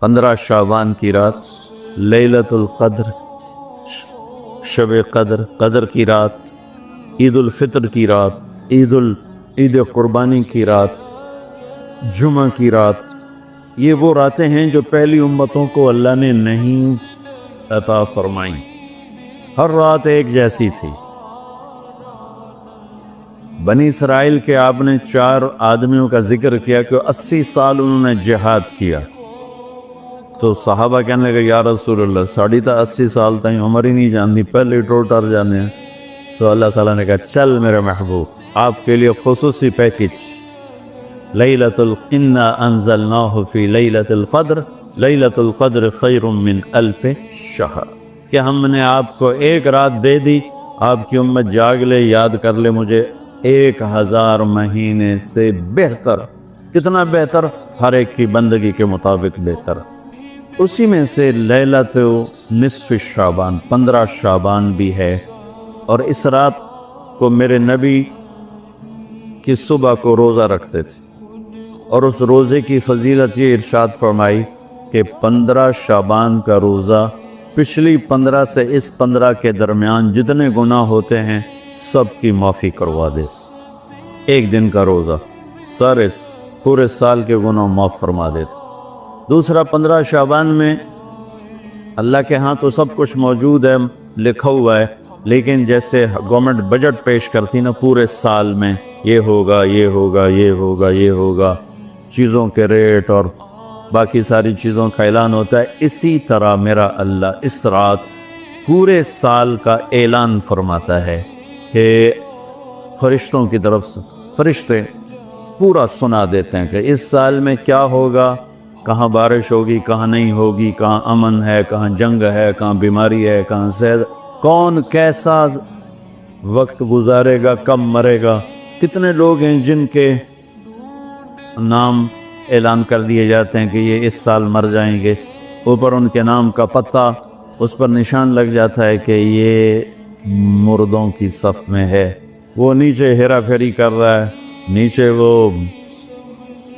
15 شعبان کی رات، لیلۃ القدر، شب قدر، قدر کی رات، عید الفطر کی رات، عید قربانی کی رات، جمعہ کی رات، یہ وہ راتیں ہیں جو پہلی امتوں کو اللہ نے نہیں عطا فرمائیں۔ ہر رات ایک جیسی تھی۔ بنی اسرائیل کے آپ نے 4 آدمیوں کا ذکر کیا کہ 80 سال انہوں نے جہاد کیا، تو صحابہ کہنے لگے یا رسول اللہ ساڑھی تا 80 سال تائیں عمر ہی نہیں جانتی، پہلے ٹوٹر جانے ہیں۔ تو اللہ تعالیٰ نے کہا چل میرے محبوب، آپ کے لیے خصوصی پیکج، انا انزلناہ فی لیلۃ القدر، لیلۃ القدر خیر من 1000 شہر، کہ ہم نے آپ کو ایک رات دے دی، آپ کی امت جاگ لے، یاد کر لے مجھے، 1000 مہینے سے بہتر۔ کتنا بہتر؟ ہر ایک کی بندگی کے مطابق بہتر۔ اسی میں سے لیلۃ نصف شعبان، 15 شعبان بھی ہے، اور اس رات کو میرے نبی کی صبح کو روزہ رکھتے تھے، اور اس روزے کی فضیلت یہ ارشاد فرمائی کہ 15 شعبان کا روزہ پچھلی 15 سے اس 15 کے درمیان جتنے گناہ ہوتے ہیں سب کی معافی کروا دے۔ ایک دن کا روزہ سارے پورے سال کے گناہ معاف فرما دیتے۔ دوسرا 15 شعبان میں اللہ کے ہاں تو سب کچھ موجود ہے، لکھا ہوا ہے، لیکن جیسے گورنمنٹ بجٹ پیش کرتی نا پورے سال میں، یہ ہوگا یہ ہوگا یہ ہوگا یہ ہوگا، چیزوں کے ریٹ اور باقی ساری چیزوں کا اعلان ہوتا ہے، اسی طرح میرا اللہ اس رات پورے سال کا اعلان فرماتا ہے کہ فرشتوں کی طرف سے فرشتے پورا سنا دیتے ہیں کہ اس سال میں کیا ہوگا، کہاں بارش ہوگی، کہاں نہیں ہوگی، کہاں امن ہے، کہاں جنگ ہے، کہاں بیماری ہے، کہاں صحت، کون کیسا وقت گزارے گا، کب مرے گا، کتنے لوگ ہیں جن کے نام اعلان کر دیے جاتے ہیں کہ یہ اس سال مر جائیں گے، اوپر ان کے نام کا پتہ اس پر نشان لگ جاتا ہے کہ یہ مردوں کی صف میں ہے۔ وہ نیچے ہیرا پھیری کر رہا ہے، نیچے وہ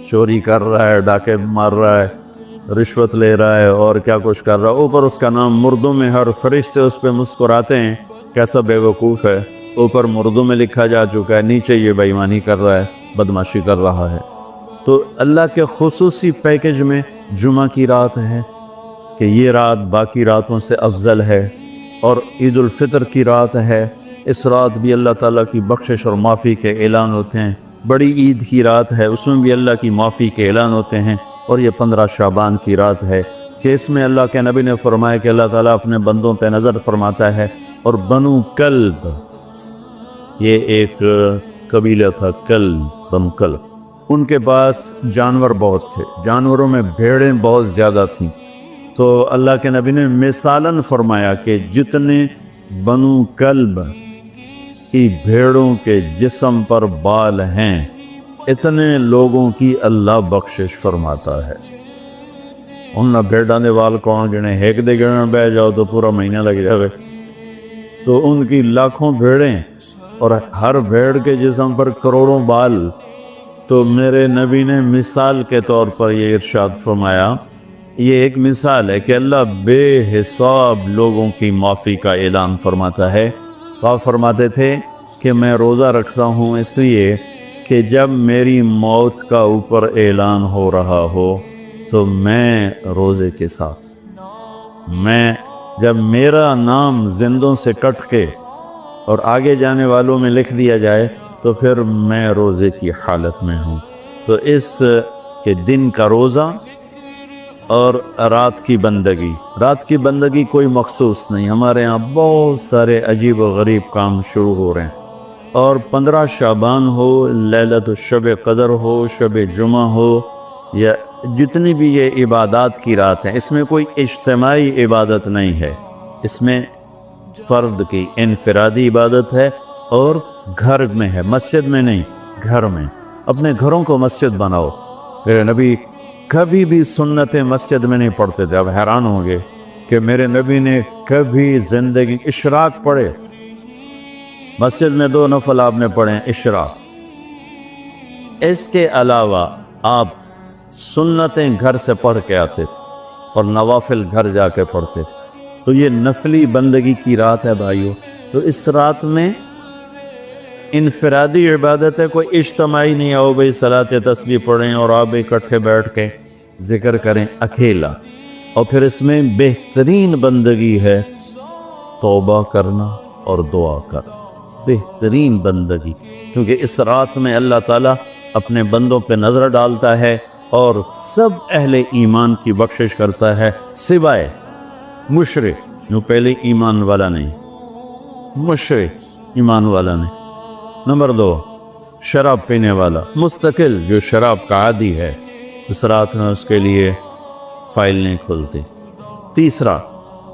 چوری کر رہا ہے، ڈاکے مار رہا ہے، رشوت لے رہا ہے اور کیا کچھ کر رہا ہے، اوپر اس کا نام مردوں میں، ہر فرشتے اس پہ مسکراتے ہیں کیسا بے وقوف ہے، اوپر مردوں میں لکھا جا چکا ہے، نیچے یہ بے ایمانی کر رہا ہے، بدمعاشی کر رہا ہے۔ تو اللہ کے خصوصی پیکج میں جمعہ کی رات ہے کہ یہ رات باقی راتوں سے افضل ہے، اور عید الفطر کی رات ہے، اس رات بھی اللہ تعالیٰ کی بخشش اور معافی کے اعلان ہوتے ہیں۔ بڑی عید کی رات ہے، اس میں بھی اللہ کی معافی کے اعلان ہوتے ہیں، اور یہ 15 شعبان کی رات ہے کہ اس میں اللہ کے نبی نے فرمایا کہ اللہ تعالیٰ اپنے بندوں پہ نظر فرماتا ہے، اور بنو کلب، یہ ایک قبیلہ تھا، کلب، بنو کلب، ان کے پاس جانور بہت تھے، جانوروں میں بھیڑیں بہت زیادہ تھیں، تو اللہ کے نبی نے مثالاً فرمایا کہ جتنے بنو کلب کی بھیڑوں کے جسم پر بال ہیں اتنے لوگوں کی اللہ بخشش فرماتا ہے۔ ان بھیڑاں دے وال کون گنے، ایک دے گنن بہ جاؤ تو پورا مہینہ لگ جاوے، تو ان کی لاکھوں بھیڑیں اور ہر بھیڑ کے جسم پر کروڑوں بال۔ تو میرے نبی نے مثال کے طور پر یہ ارشاد فرمایا، یہ ایک مثال ہے کہ اللہ بے حساب لوگوں کی معافی کا اعلان فرماتا ہے۔ آپ فرماتے تھے کہ میں روزہ رکھتا ہوں اس لیے کہ جب میری موت کا اوپر اعلان ہو رہا ہو تو میں روزے کے ساتھ، میں جب میرا نام زندوں سے کٹ کے اور آگے جانے والوں میں لکھ دیا جائے تو پھر میں روزے کی حالت میں ہوں۔ تو اس کے دن کا روزہ اور رات کی بندگی، رات کی بندگی کوئی مخصوص نہیں، ہمارے ہاں بہت سارے عجیب و غریب کام شروع ہو رہے ہیں، اور 15 شعبان ہو، لیلۃ شب قدر ہو، شب جمعہ ہو، یا جتنی بھی یہ عبادات کی رات ہیں، اس میں کوئی اجتماعی عبادت نہیں ہے، اس میں فرد کی انفرادی عبادت ہے، اور گھر میں ہے، مسجد میں نہیں، گھر میں۔ اپنے گھروں کو مسجد بناؤ۔ میرے نبی کبھی بھی سنتیں مسجد میں نہیں پڑھتے تھے، اب حیران ہوں گے کہ میرے نبی نے کبھی زندگی اشراق پڑھے، مسجد میں 2 نفل آپ نے پڑھے اشراق، اس کے علاوہ آپ سنتیں گھر سے پڑھ کے آتے تھے۔ اور نوافل گھر جا کے پڑھتے تھے۔ تو یہ نفلی بندگی کی رات ہے بھائیو۔ تو اس رات میں انفرادی عبادت ہے، کوئی اجتماعی نہیں آؤ بھئی صلاۃ تسبیح پڑھیں اور آپ اکٹھے بیٹھ کے ذکر کریں، اکیلا۔ اور پھر اس میں بہترین بندگی ہے توبہ کرنا اور دعا کرنا، بہترین بندگی، کیونکہ اس رات میں اللہ تعالیٰ اپنے بندوں پہ نظر ڈالتا ہے اور سب اہل ایمان کی بخشش کرتا ہے، سوائے مشرک جو پہلے ایمان والا نہیں، مشرک ایمان والا نہیں۔ نمبر 2، شراب پینے والا مستقل جو شراب کا عادی ہے، اس رات میں اس کے لیے فائل نہیں کھلتی۔ تیسرا،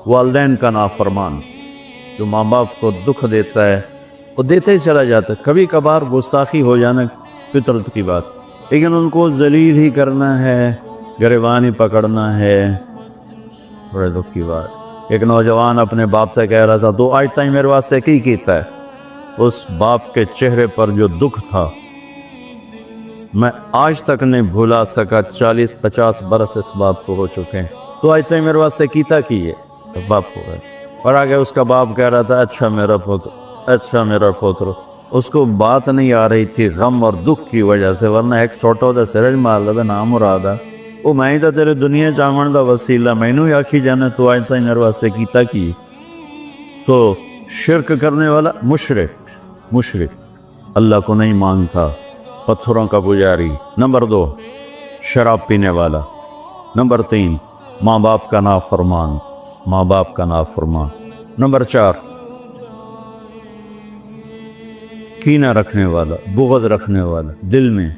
والدین کا نافرمان جو ماں باپ کو دکھ دیتا ہے، وہ دیتے ہی چلا جاتا ہے، کبھی کبھار گستاخی ہو جانا فطرت کی بات، لیکن ان کو ذلیل ہی کرنا ہے، گریبان ہی پکڑنا ہے، بڑے دکھ کی بات۔ ایک نوجوان اپنے باپ سے کہہ رہا تھا تو آج تک میرے واسطے کی کیتا ہے، اس باپ کے چہرے پر جو دکھ تھا میں آج تک نہیں بھولا سکا، 40-50 برس اس باپ کو ہو چکے ہیں، تو آج تک میرے واسطے کیتا کی ہے، تو باپ کو گئے اور آگے اس کا باپ کہہ رہا تھا اچھا میرا پوتر، اچھا میرا پوتر۔ اس کو بات نہیں آ رہی تھی غم اور دکھ کی وجہ سے، ورنہ ایک چھوٹا دا سرج مار لبے نام مرادہ، وہ میں ہی تا تیرے دنیا چاہمن دا وسیلہ، میں نو آکھی جانا تو آج تک میرے واسطے کیتا کی۔ تو شرک کرنے والا مشرک اللہ کو نہیں مانتا، پتھروں کا پجاری۔ نمبر 2، شراب پینے والا۔ نمبر 3، ماں باپ کا نافرمان، ماں باپ کا نافرمان۔ نمبر 4، کینہ رکھنے والا، بغض رکھنے والا دل میں۔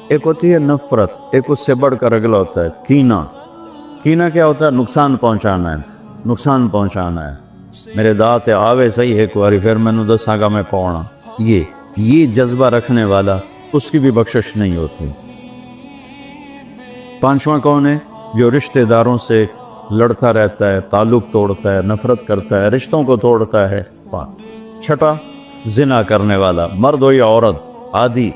ایک ہوتی ہے نفرت، ایک اس سے بڑھ کر اگلا ہوتا ہے کینہ۔ کینہ کیا ہوتا ہے؟ نقصان پہنچانا ہے، نقصان پہنچانا ہے، میرے دانت آوے صحیح ایک باری پھر میں نے دساں گا میں پاؤنا، یہ جذبہ رکھنے والا اس کی بھی بخشش نہیں ہوتی۔ 5واں کون ہے؟ جو رشتہ داروں سے لڑتا رہتا ہے، تعلق توڑتا ہے، نفرت کرتا ہے، رشتوں کو توڑتا ہے۔ 6، زنا کرنے والا، مرد ہو یا عورت، عادی۔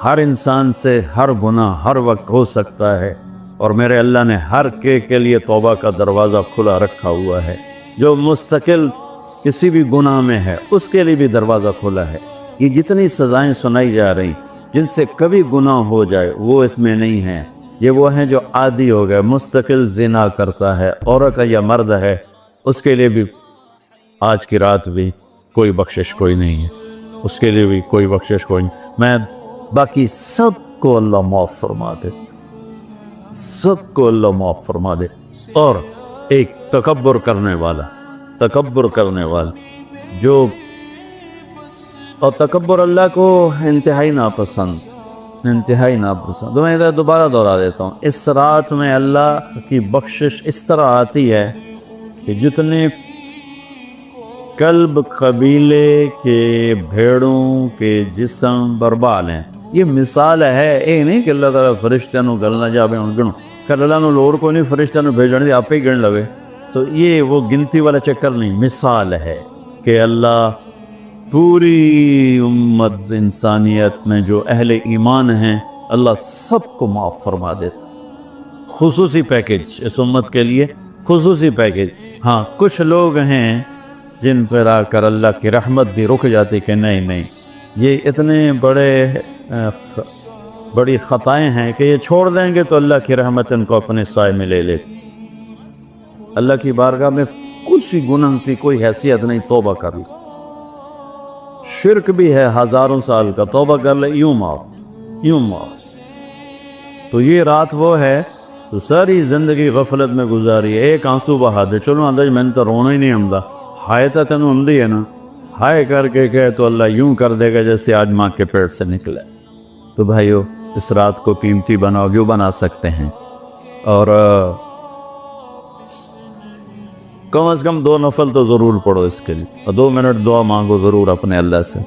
ہر انسان سے ہر گناہ ہر وقت ہو سکتا ہے، اور میرے اللہ نے ہر کے لیے توبہ کا دروازہ کھلا رکھا ہوا ہے۔ جو مستقل کسی بھی گناہ میں ہے اس کے لیے بھی دروازہ کھلا ہے۔ یہ جتنی سزائیں سنائی جا رہی جن سے کبھی گناہ ہو جائے وہ اس میں نہیں ہیں، یہ وہ ہیں جو عادی ہو گئے، مستقل زنا کرتا ہے، عورت یا مرد ہے، اس کے لیے بھی آج کی رات بھی کوئی بخشش کوئی نہیں ہے، اس کے لیے بھی کوئی بخشش کوئی نہیں۔ میں باقی سب کو اللہ معاف فرما دے، سب کو اللہ معاف فرما دے۔ اور ایک تکبر کرنے والا جو، اور تکبر اللہ کو انتہائی ناپسند۔ تو میں ادھر دوبارہ دہرا دیتا ہوں، اس رات میں اللہ کی بخشش اس طرح آتی ہے کہ جتنے کلب قبیلے کے بھیڑوں کے جسم برباد ہیں، یہ مثال ہے، اے نہیں کہ اللہ تعالیٰ فرشتہ نو گلنا جاوے ان گنو کر اللہ نو لوڑ کو نہیں فرشتہ نو بھیجنے دی آپ ہی گن لوے، تو یہ وہ گنتی والا چکر نہیں، مثال ہے کہ اللہ پوری امت انسانیت میں جو اہل ایمان ہیں اللہ سب کو معاف فرما دیتا۔ خصوصی پیکج اس امت کے لیے، خصوصی پیکج۔ ہاں کچھ لوگ ہیں جن پر آ کر اللہ کی رحمت بھی رک جاتی کہ نہیں یہ اتنے بڑی خطائیں ہیں کہ یہ چھوڑ دیں گے تو اللہ کی رحمت ان کو اپنے سائے میں لے لے۔ اللہ کی بارگاہ میں کچھ گناہ کی کوئی حیثیت نہیں، توبہ کر لے۔ شرک بھی ہے ہزاروں سال کا، توبہ کر لے یوں معاف۔ تو یہ رات وہ ہے تو ساری زندگی غفلت میں گزاری ہے، ایک آنسو بہا دے، چلو اندر میں نے تو رونا ہی نہیں آمدا، ہائے تا تینوں ہندی ہے نا، ہائے کر کے کہے تو اللہ یوں کر دے گا جیسے آج ماں کے پیٹ سے نکلے۔ تو بھائیو اس رات کو قیمتی بناؤ، جو بنا سکتے ہیں، اور کم از کم 2 نفل تو ضرور پڑھو اس کے لیے، اور 2 منٹ دعا مانگو ضرور اپنے اللہ سے۔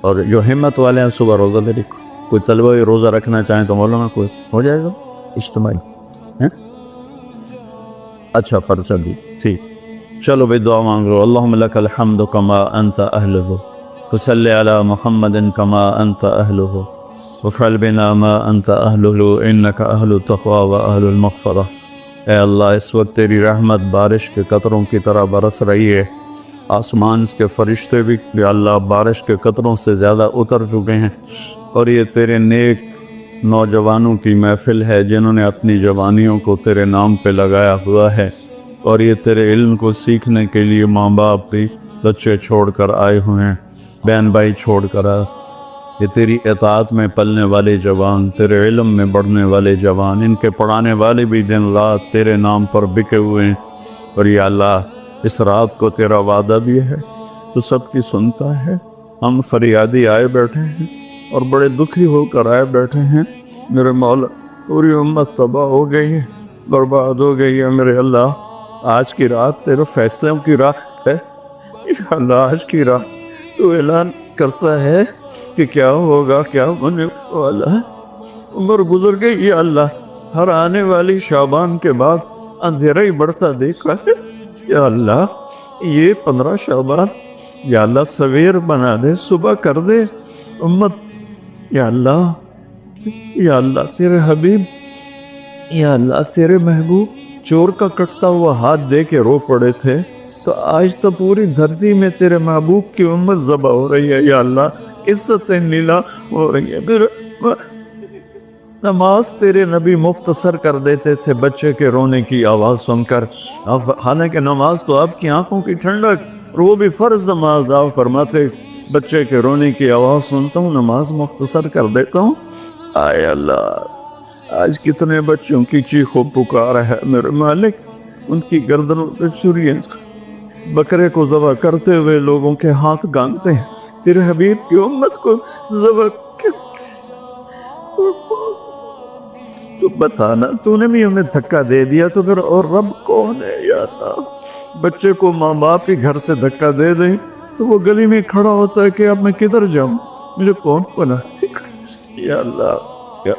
اور جو ہمت والے ہیں صبح روزہ بھی رکھو، کوئی طلبہ روزہ رکھنا چاہیں تو مولانا کوئی ہو جائے گا اجتماعی، اچھا پرچہ دی، ٹھیک، چلو بھائی دعا مانگ رہو۔ اللہم لک الحمد کما انت اہلہ، وصلی علی محمد کما انت اہلہ، وفعل بنا ما انت اہلہ انک اہل التقوی و اہل المغفرہ۔ اے اللہ اس وقت تیری رحمت بارش کے قطروں کی طرح برس رہی ہے، آسمان کے فرشتے بھی یا اللہ بارش کے قطروں سے زیادہ اتر چکے ہیں، اور یہ تیرے نیک نوجوانوں کی محفل ہے جنہوں نے اپنی جوانیوں کو تیرے نام پہ لگایا ہوا ہے، اور یہ تیرے علم کو سیکھنے کے لیے ماں باپ بھی بچے چھوڑ کر آئے ہوئے ہیں، بہن بھائی چھوڑ کر آئے۔ یہ تیری اطاعت میں پلنے والے جوان، تیرے علم میں بڑھنے والے جوان، ان کے پڑھانے والے بھی دن رات تیرے نام پر بکے ہوئے ہیں، اور یا اللہ اس رات کو تیرا وعدہ بھی ہے تو سب کی سنتا ہے۔ ہم فریادی آئے بیٹھے ہیں اور بڑے دکھی ہو کر آئے بیٹھے ہیں، میرے مولا پوری امت تباہ ہو گئی ہے، برباد ہو گئی ہے میرے اللہ۔ آج کی رات تیرے فیصلوں کی رات ہے، یا اللہ آج کی رات تو اعلان کرتا ہے کہ کیا ہوگا کیا ہونے والا ہے۔ عمر گزر گئی یا اللہ، ہر آنے والی شعبان کے بعد اندھیرا ہی بڑھتا دیکھا ہے، یا اللہ یہ 15 شعبان یا اللہ سویر بنا دے، صبح کر دے امت، یا اللہ تیرے حبیب، یا اللہ تیرے محبوب چور کا کٹتا ہوا ہاتھ دے کے رو پڑے تھے، تو آج تو پوری دھرتی میں تیرے محبوب کی امت ذبح ہو رہی ہے، یا اللہ عزتیں نیلا ہو رہی ہے۔ پھر نماز تیرے نبی مختصر کر دیتے تھے بچے کے رونے کی آواز سن کر، حالانکہ نماز تو آپ کی آنکھوں کی ٹھنڈک، اور وہ بھی فرض نماز، آپ فرماتے بچے کے رونے کی آواز سنتا ہوں نماز مختصر کر دیتا ہوں۔ آئے اللہ آج کتنے بچوں کی چیخ و پکار ہے میرے مالک، ان کی گردنوں پہ چھریاں، بکرے کو ذبح کرتے ہوئے لوگوں کے ہاتھ گانتے ہیں، تیرے حبیب کی امت کو ذبح تو بتانا، تو نے بھی ہمیں دھکا دے دیا تو پھر اور رب کون ہے یا اللہ؟ بچے کو ماں باپ کے گھر سے دھکا دے دیں تو وہ گلی میں کھڑا ہوتا ہے کہ اب میں کدھر جاؤں، مجھے کون پناہ دے گا؟ یا اللہ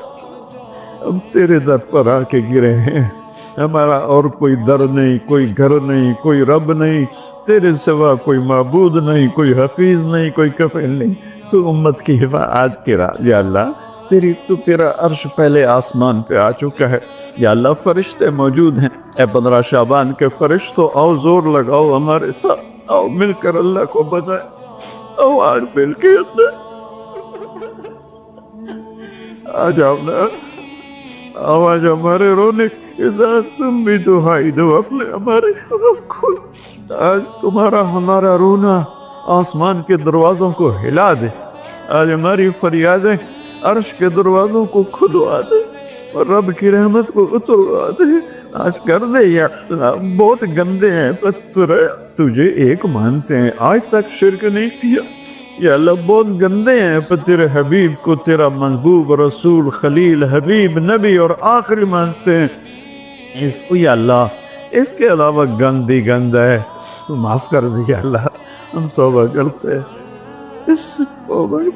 ہم تیرے در پر آ کے گرے ہیں، ہمارا اور کوئی در نہیں، کوئی گھر نہیں، کوئی رب نہیں، تیرے سوا کوئی معبود نہیں، کوئی حفیظ نہیں، کوئی کفیل نہیں۔ تو امت کی حفاظت آج کی رات یا اللہ تیرا عرش پہلے آسمان پہ آ چکا ہے، یا اللہ فرشتے موجود ہیں، اے 15 شعبان کے فرشتوں آؤ زور لگاؤ ہمارے ساتھ، آؤ مل کر اللہ کو بتائیں، آؤ آج مل کے آ جاؤ نا، آواز ہمارے رونے تم بھی دہائی دو اپنے ہمارے رب کو، آج تمہارا ہمارا رونا آسمان کے دروازوں کو ہلا دے، آج ہماری فریادیں عرش کے دروازوں کو کھلوا دے اور رب کی رحمت کو اتروا دے، آج کر دے یا بہت گندے ہیں پتر تجھے ایک مانتے ہیں، آج تک شرک نہیں کیا، یا اللہ بہت گندے ہیں پر تیرے حبیب کو تیرا محبوب رسول خلیل حبیب نبی اور آخری مانتے ہیں، اس کو یا اللہ اس کے علاوہ گندی گند ہے تو معاف کر دے یا اللہ، ہم توبہ کرتے ہیں، اس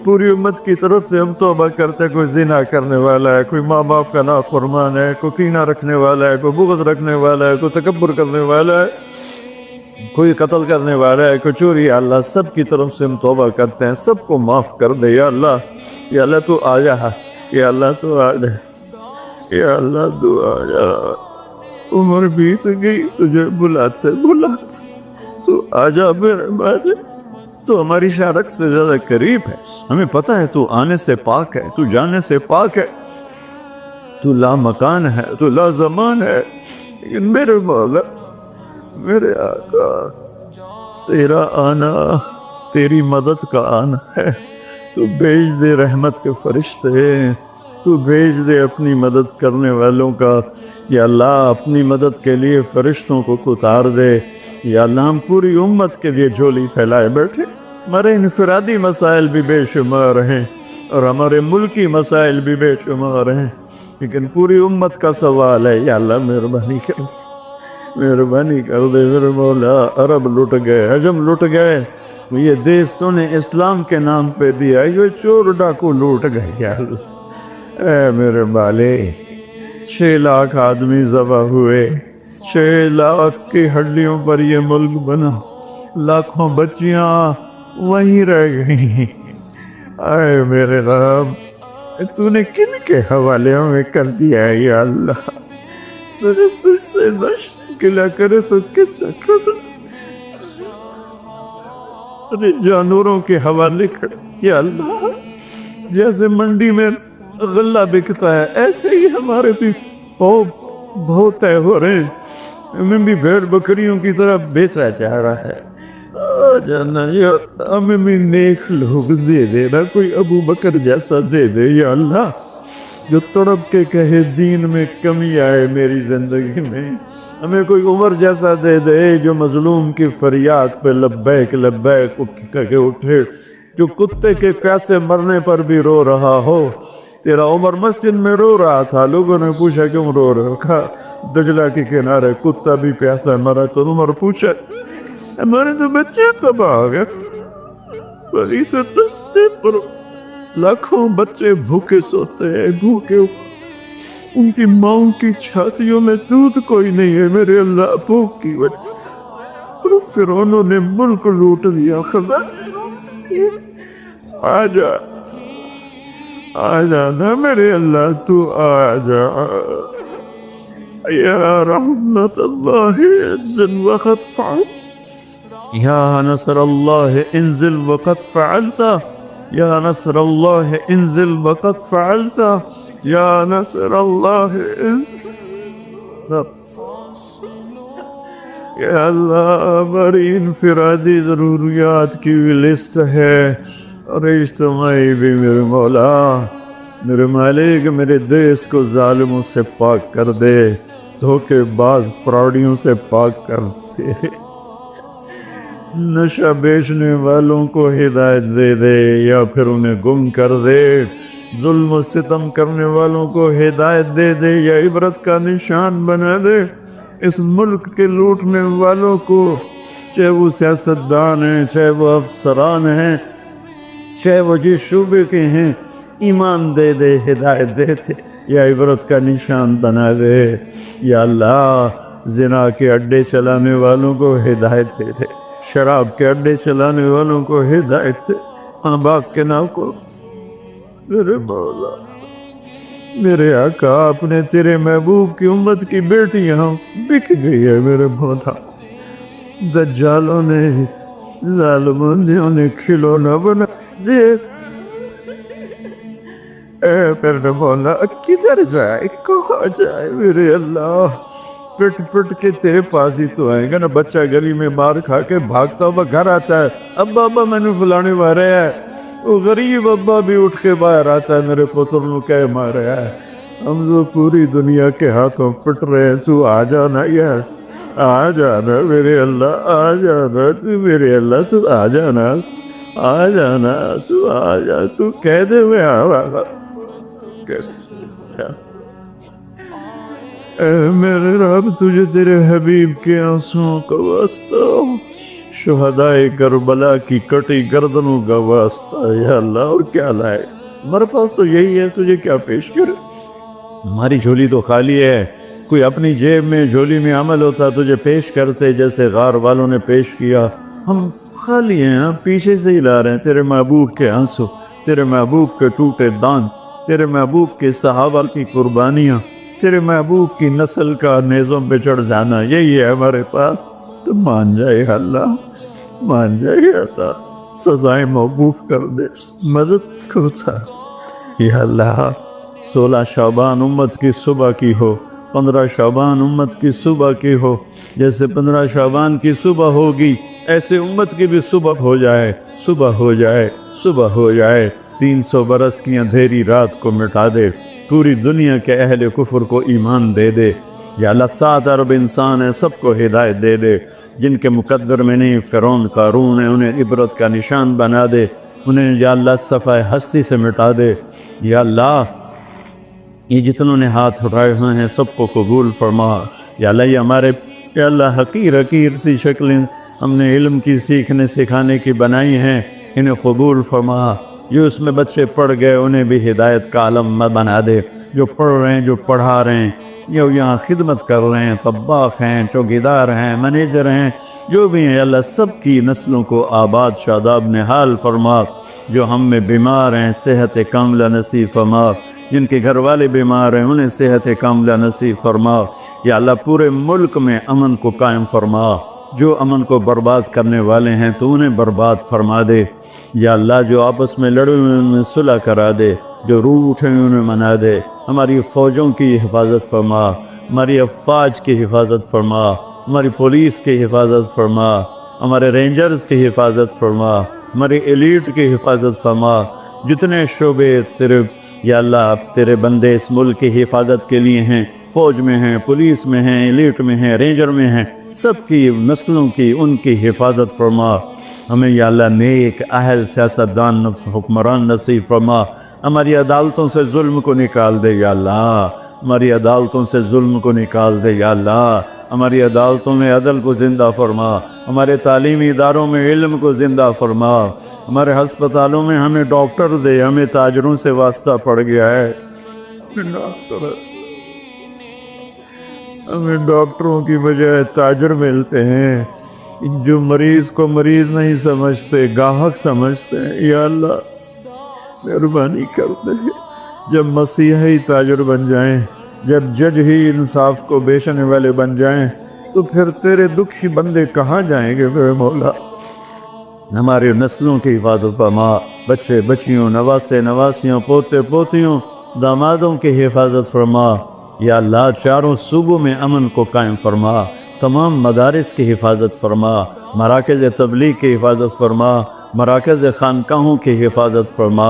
پوری امت کی طرف سے ہم توبہ کرتے ہیں، کوئی زنا کرنے والا ہے، کوئی ماں باپ کا نافرمان ہے، کوئی کینہ رکھنے والا ہے، کوئی بغض رکھنے والا ہے، کوئی تکبر کرنے والا ہے، کوئی قتل کرنے والا ہے، کوئی چوری، یا اللہ سب کی طرف سے ہم توبہ کرتے ہیں، سب کو معاف کر دے یا اللہ، یا اللہ تو آ جا، یا اللہ تو آ جا، یا اللہ تو آ جا، عمر بیت گئی تجھے بلاتے تو آ جا میرے بھائی، تو ہماری شارک سے زیادہ قریب ہے، ہمیں پتہ ہے تو آنے سے پاک ہے، تو جانے سے پاک ہے، تو لا مکان ہے، تو لا زمان ہے، لیکن میرے مولا میرے آقا تیرا آنا تیری مدد کا آنا ہے، تو بھیج دے رحمت کے فرشتے، تو بھیج دے اپنی مدد کرنے والوں کا، یا اللہ اپنی مدد کے لیے فرشتوں کو اتار دے، یا اللہ ہم پوری امت کے لیے جھولی پھیلائے بیٹھے، ہمارے انفرادی مسائل بھی بے شمار ہیں اور ہمارے ملکی مسائل بھی بے شمار ہیں، لیکن پوری امت کا سوال ہے، یا اللہ مہربانی کر دے میرے مولا، عرب لٹ گئے، عجم لٹ گئے، یہ دیس تو نے اسلام کے نام پہ دیا، یہ چور ڈاکو لوٹ گئے، یا اللہ اے میرے بالے 6 لاکھ آدمی ذبح ہوئے، 6 لاکھ کی ہڈیوں پر یہ ملک بنا، لاکھوں بچیاں وہیں رہ گئی، اے میرے رب تو نے کن کے حوالے ہمیں کر دیا ہے یا اللہ؟ تو نے تجھ سے نشر گلا کرے تو کس سے کر؟ اپنے جانوروں کے حوالے کر یا اللہ، جیسے منڈی میں غلہ بکتا ہے ایسے ہی ہمارے بھی بہت طے ہو رہے ہیں، ہمیں بھی بھیڑ بکریوں کی طرح بیچا جا رہا ہے۔ جانا یا ہمیں بھی نیک لوگ دے دے نا، کوئی ابو بکر جیسا دے دے یا اللہ، جو تڑپ کے کہے دین میں کمی آئے میری زندگی میں۔ ہمیں کوئی عمر جیسا دے دے جو مظلوم کی فریاد پہ لبیک لبیک کہہ کے اٹھے، جو کتے کے پیاسے مرنے پر بھی رو رہا ہو۔ تیرا عمر مسجد میں رو رہا تھا، لوگوں نے پوچھا کیوں رو رہے ہو؟ کہا دجلہ کے کنارے کتا بھی پیاسا مرا تو عمر پوچھا ہمارے تو بچے تباہ ہو گئے، بڑی تو دستے پر لاکھوں بچے بھوکے سوتے ہیں، بھوکے ان کی ماؤں کی چھاتیوں میں دودھ کوئی نہیں ہے میرے اللہ، بھوک کی وجہ اور فرعونوں نے ملک لوٹ لیا، خزانے آ جانا میرے اللہ، تو آ جا یا رحمت اللہ انزل وقت فعل، یا نصر اللہ انزل وقت فعلت، یا نصر اللہ انزل وقت فعلت، یا نصر اللہ انزل۔ یا اللہ ہماری انفرادی ضروریات کی بھی لسٹ ہے اور اجتماعی بھی، میرے مولا میرے مالک، میرے دیس کو ظالموں سے پاک کر دے، دھوکے باز فراڈیوں سے پاک کر دے، نشہ بیچنے والوں کو ہدایت دے دے یا پھر انہیں گم کر دے، ظلم و ستم کرنے والوں کو ہدایت دے دے یا عبرت کا نشان بنا دے، اس ملک کے لوٹنے والوں کو، چاہے وہ سیاستدان ہیں، چاہے وہ افسران ہیں، چاہے وہ جس شعبے کے ہیں، ایمان دے دے، ہدایت دے دے یا عبرت کا نشان بنا دے۔ یا اللہ زنا کے اڈے چلانے والوں کو ہدایت دے دے، شراب کے اڈے چلانے والوں کو ہدایت دے، ماں باپ کے نام کو، میرے مولا میرے آقا، اپنے تیرے محبوب کی امت کی بیٹیاں بک گئی ہے میرے مولا، دجالوں نے ظالموں نے انہیں کھلونا بنا دے، اے میرے مولا کدھر جائے، کہاں جائے میرے اللہ؟ پٹ پٹ کے تیرے پاس ہی تو آئیں گا نا۔ بچہ گلی میں مار کھا کے بھاگتا ہوا گھر آتا ہے، ابا ابا میں نے فلانے مارے ہے، وہ غریب ابا بھی اٹھ کے باہر آتا ہے، میرے پتر نو کہہ مارے ہے، ہم تو پوری دنیا کے ہاتھوں پٹ رہے ہیں، تو آ جانا یار، آ جانا میرے اللہ، آ جانا تو میرے اللہ، تو آ جانا، آ جانا، تو آ جا، تو کہہ دے میں آ کیسے؟ اے میرے رب تجھے تیرے حبیب کے آنسوں کا واسطہ، شہدائے کربلا کی کٹی گردنوں کا واسطہ یا اللہ، اور کیا لائے؟ ہمارے پاس تو یہی ہے، تجھے کیا پیش کرے؟ ہماری جھولی تو خالی ہے، کوئی اپنی جیب میں جھولی میں عمل ہوتا تجھے پیش کرتے، جیسے غار والوں نے پیش کیا، ہم خالی ہیں، ہم پیچھے سے ہی لا رہے ہیں تیرے محبوب کے آنسو، تیرے محبوب کے ٹوٹے دان، تیرے محبوب کے صحابہ کی قربانیاں، تیرے محبوب کی نسل کا نیزوں پہ چڑھ جانا، یہی ہے ہمارے پاس، تو مان جائے اللہ، مان جائے اللہ، سزائیں موقوف کر دے، مدد کرتا یا اللہ۔ 16 شعبان امت کی صبح کی ہو، 15 شعبان امت کی صبح کی ہو، جیسے 15 شعبان کی صبح ہوگی ایسے امت کی بھی صبح ہو جائے، صبح ہو جائے، صبح ہو جائے، 300 برس کی اندھیری رات کو مٹا دے، پوری دنیا کے اہل کفر کو ایمان دے دے یا اللہ۔ 7 ارب انسان ہیں، سب کو ہدایت دے دے، جن کے مقدر میں نہیں فرعون قارون ہے انہیں عبرت کا نشان بنا دے، انہیں یا اللہ صفحہ ہستی سے مٹا دے یا اللہ۔ یہ جتنوں نے ہاتھ اٹھائے ہوئے ہیں سب کو قبول فرما یا اللہ۔ یہ ہمارے یا اللہ حقیر سی شکلیں ہم نے علم کی سیکھنے سکھانے کی بنائی ہیں، انہیں قبول فرما۔ جو اس میں بچے پڑھ گئے انہیں بھی ہدایت کا علم بنا دے، جو پڑھ رہے ہیں، جو پڑھا رہے ہیں، جو یہاں خدمت کر رہے ہیں، طباخ ہیں، چوکیدار ہیں، مینیجر ہیں، جو بھی ہیں اللہ، سب کی نسلوں کو آباد شاداب نحال فرما جو ہم میں بیمار ہیں صحت کاملہ نصیب فرما، جن کے گھر والے بیمار ہیں انہیں صحت کاملہ نصیب فرما۔ یا اللہ پورے ملک میں امن کو قائم فرما، جو امن کو برباد کرنے والے ہیں تو انہیں برباد فرما دے۔ یا اللہ جو آپس میں لڑے ہوئے ان میں صلح کرا دے، جو روٹھ ہیں انہیں منا دے۔ ہماری فوجوں کی حفاظت فرما، ہماری افواج کی حفاظت فرما، ہماری پولیس کی حفاظت فرما، ہمارے رینجرز کی حفاظت فرما، ہماری ایلیٹ کی حفاظت فرما۔ جتنے شعبے تیرے یا اللہ تیرے بندے اس ملک کی حفاظت کے لیے ہیں، فوج میں ہیں، پولیس میں ہیں، ایلیٹ میں ہیں، رینجر میں ہیں، سب کی نسلوں کی ان کی حفاظت فرما۔ ہمیں یا اللہ نیک اہل سیاستدان حکمران نصیب فرما۔ ہماری عدالتوں سے ظلم کو نکال دے یا اللہ، ہماری عدالتوں سے ظلم کو نکال دے یا اللہ، ہماری عدالتوں میں عدل کو زندہ فرما، ہمارے تعلیمی اداروں میں علم کو زندہ فرما، ہمارے ہسپتالوں میں ہمیں ڈاکٹر دے، ہمیں تاجروں سے واسطہ پڑ گیا ہے، ہمیں ڈاکٹروں کی بجائے تاجر ملتے ہیں جو مریض کو مریض نہیں سمجھتے، گاہک سمجھتے ہیں۔ یا اللہ مہربانی کر دے، جب مسیحی تاجر بن جائیں، جب جج ہی انصاف کو بیچنے والے بن جائیں تو پھر تیرے دکھی بندے کہاں جائیں گے میرے مولا؟ ہماری نسلوں کی حفاظت فرما، بچے بچیوں، نواسے نواسیوں، پوتے پوتیوں، دامادوں کی حفاظت فرما۔ یا اللہ چاروں صوبوں میں امن کو قائم فرما، تمام مدارس کی حفاظت فرما، مراکز تبلیغ کی حفاظت فرما، مراکز خانقاہوں کی حفاظت فرما۔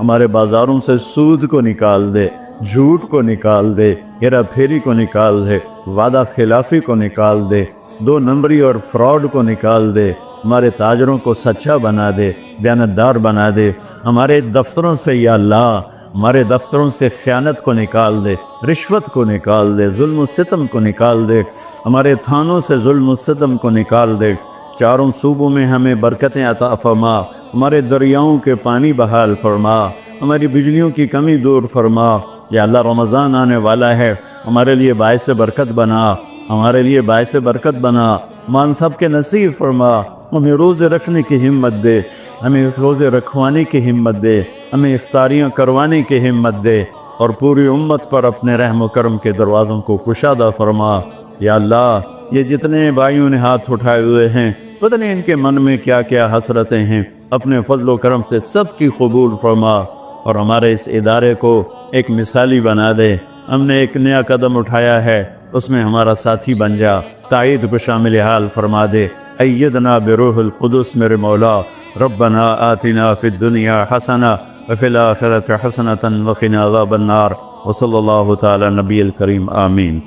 ہمارے بازاروں سے سود کو نکال دے، جھوٹ کو نکال دے، ہیرا پھیری کو نکال دے، وعدہ خلافی کو نکال دے، دو نمبری اور فراڈ کو نکال دے۔ ہمارے تاجروں کو سچا بنا دے، دیانتدار بنا دے۔ ہمارے دفتروں سے یا اللہ ہمارے دفتروں سے خیانت کو نکال دے، رشوت کو نکال دے، ظلم و ستم کو نکال دے۔ ہمارے تھانوں سے ظلم و ستم کو نکال دے۔ چاروں صوبوں میں ہمیں برکتیں عطا فرما، ہمارے دریاؤں کے پانی بحال فرما، ہماری بجلیوں کی کمی دور فرما۔ یا اللہ رمضان آنے والا ہے، ہمارے لیے باعث برکت بنا، ہمارے لیے باعث برکت بنا، مان سب کے نصیب فرما۔ ہمیں روزے رکھنے کی ہمت دے، ہمیں روزے رکھوانے کی ہمت دے، ہمیں افطاریاں کروانے کی ہمت دے، اور پوری امت پر اپنے رحم و کرم کے دروازوں کو کشادہ فرما۔ یا اللہ یہ جتنے بھائیوں نے ہاتھ اٹھائے ہوئے ہیں، پتہ نہیں ان کے من میں کیا کیا حسرتیں ہیں، اپنے فضل و کرم سے سب کی قبول فرما، اور ہمارے اس ادارے کو ایک مثالی بنا دے۔ ہم نے ایک نیا قدم اٹھایا ہے، اس میں ہمارا ساتھی بن جا، تائید کو شامل حال فرما دے۔ ایدنا بروح القدس میرے مولا، ربنا آتنا فی الدنیا حسنہ وفی الآخرۃ حسنۃ وقنا عذاب النار، وصلی اللہ تعالی نبی الکریم، آمین۔